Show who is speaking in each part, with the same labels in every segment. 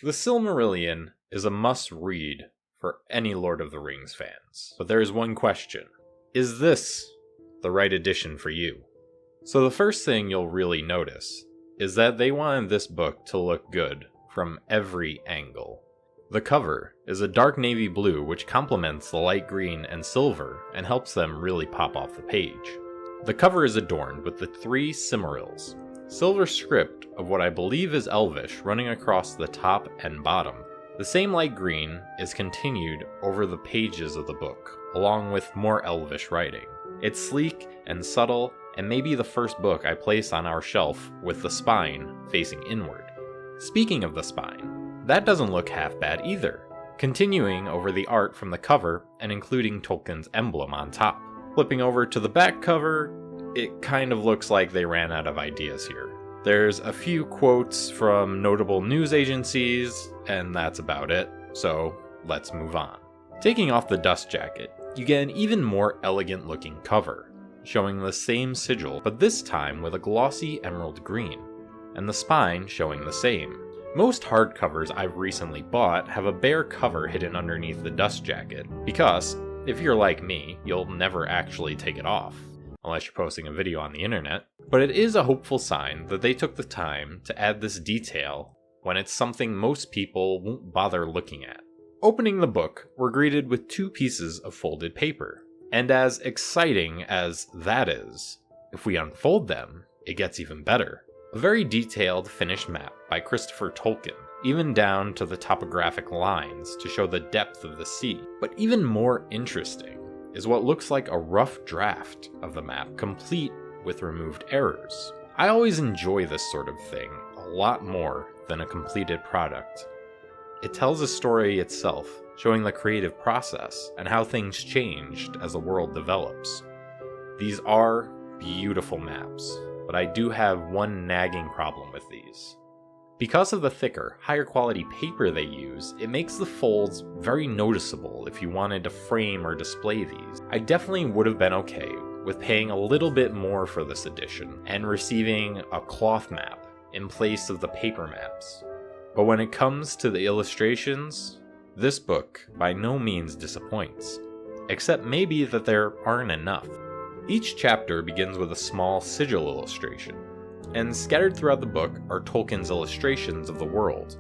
Speaker 1: The Silmarillion is a must-read for any Lord of the Rings fans. But there is one question. Is this the right edition for you? So the first thing you'll really notice is that they wanted this book to look good from every angle. The cover is a dark navy blue which complements the light green and silver and helps them really pop off the page. The cover is adorned with the 3 Silmarils, silver script of what I believe is Elvish running across the top and bottom. The same light green is continued over the pages of the book, along with more Elvish writing. It's sleek and subtle, and maybe the first book I place on our shelf with the spine facing inward. Speaking of the spine, that doesn't look half bad either, continuing over the art from the cover and including Tolkien's emblem on top. Flipping over to the back cover, it kind of looks like they ran out of ideas here. There's a few quotes from notable news agencies, and that's about it, so let's move on. Taking off the dust jacket, you get an even more elegant looking cover, showing the same sigil, but this time with a glossy emerald green, and the spine showing the same. Most hardcovers I've recently bought have a bare cover hidden underneath the dust jacket, because, if you're like me, you'll never actually take it off, unless you're posting a video on the internet. But it is a hopeful sign that they took the time to add this detail when it's something most people won't bother looking at. Opening the book, we're greeted with 2 pieces of folded paper. And as exciting as that is, if we unfold them, it gets even better. A very detailed finished map by Christopher Tolkien, even down to the topographic lines to show the depth of the sea. But even more interesting is what looks like a rough draft of the map, complete with removed errors. I always enjoy this sort of thing a lot more than a completed product. It tells a story itself, showing the creative process and how things changed as the world develops. These are beautiful maps, but I do have one nagging problem with these. Because of the thicker, higher quality paper they use, it makes the folds very noticeable if you wanted to frame or display these. I definitely would have been okay with paying a little bit more for this edition and receiving a cloth map in place of the paper maps. But when it comes to the illustrations, this book by no means disappoints, except maybe that there aren't enough. Each chapter begins with a small sigil illustration, and scattered throughout the book are Tolkien's illustrations of the world,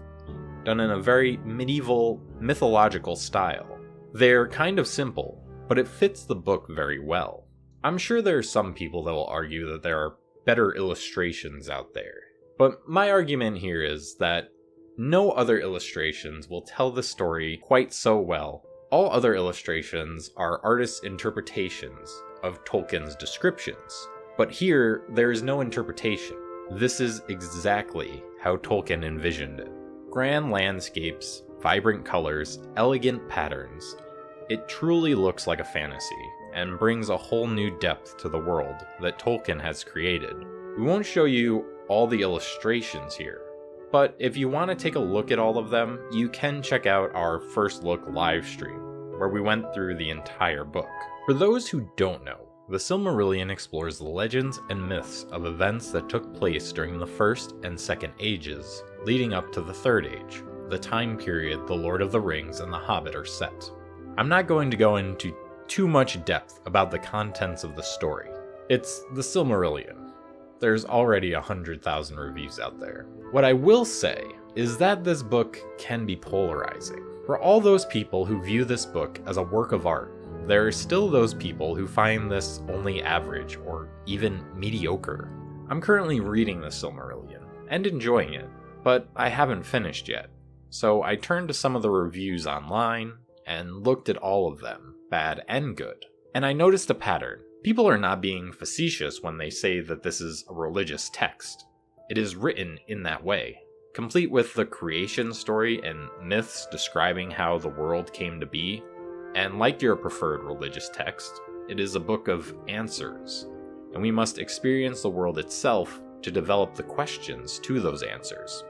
Speaker 1: done in a very medieval, mythological style. They're kind of simple, but it fits the book very well. I'm sure there are some people that will argue that there are better illustrations out there, but my argument here is that no other illustrations will tell the story quite so well. All other illustrations are artists' interpretations of Tolkien's descriptions, but here there is no interpretation. This is exactly how Tolkien envisioned it. Grand landscapes, vibrant colors, elegant patterns. It truly looks like a fantasy, and brings a whole new depth to the world that Tolkien has created. We won't show you all the illustrations here, but if you want to take a look at all of them, you can check out our First Look live stream, where we went through the entire book. For those who don't know, the Silmarillion explores the legends and myths of events that took place during the First and Second Ages, leading up to the Third Age, the time period The Lord of the Rings and The Hobbit are set. I'm not going to go into too much depth about the contents of the story. It's the Silmarillion. There's already 100,000 reviews out there. What I will say is that this book can be polarizing. For all those people who view this book as a work of art, there are still those people who find this only average or even mediocre. I'm currently reading the Silmarillion and enjoying it, but I haven't finished yet. So I turned to some of the reviews online and looked at all of them, bad and good. And I noticed a pattern. People are not being facetious when they say that this is a religious text. It is written in that way, complete with the creation story and myths describing how the world came to be. And like your preferred religious text, it is a book of answers, and we must experience the world itself to develop the questions to those answers.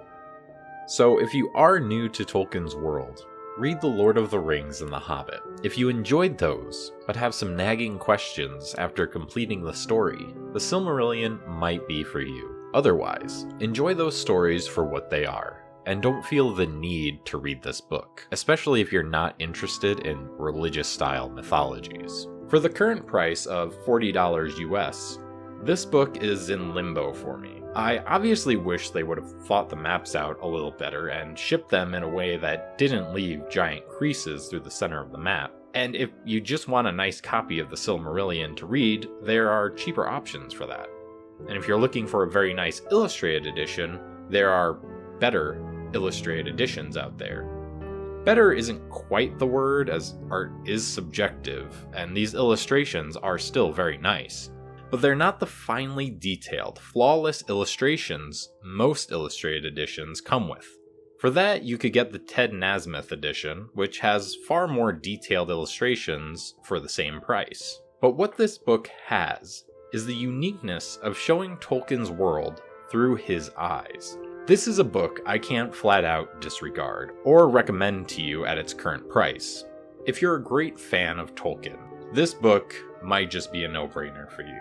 Speaker 1: So if you are new to Tolkien's world, read The Lord of the Rings and The Hobbit. If you enjoyed those, but have some nagging questions after completing the story, the Silmarillion might be for you. Otherwise, enjoy those stories for what they are, and don't feel the need to read this book, especially if you're not interested in religious-style mythologies. For the current price of $40 US, this book is in limbo for me. I obviously wish they would have thought the maps out a little better and shipped them in a way that didn't leave giant creases through the center of the map. And if you just want a nice copy of the Silmarillion to read, there are cheaper options for that. And if you're looking for a very nice illustrated edition, there are better illustrated editions out there. Better isn't quite the word, as art is subjective, and these illustrations are still very nice. But they're not the finely detailed, flawless illustrations most illustrated editions come with. For that, you could get the Ted Nasmith edition, which has far more detailed illustrations for the same price. But what this book has is the uniqueness of showing Tolkien's world through his eyes. This is a book I can't flat out disregard, or recommend to you at its current price. If you're a great fan of Tolkien, this book might just be a no-brainer for you,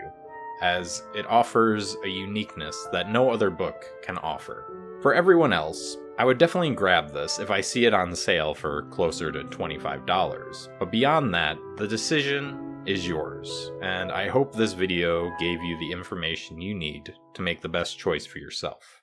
Speaker 1: as it offers a uniqueness that no other book can offer. For everyone else, I would definitely grab this if I see it on sale for closer to $25, but beyond that, the decision is yours, and I hope this video gave you the information you need to make the best choice for yourself.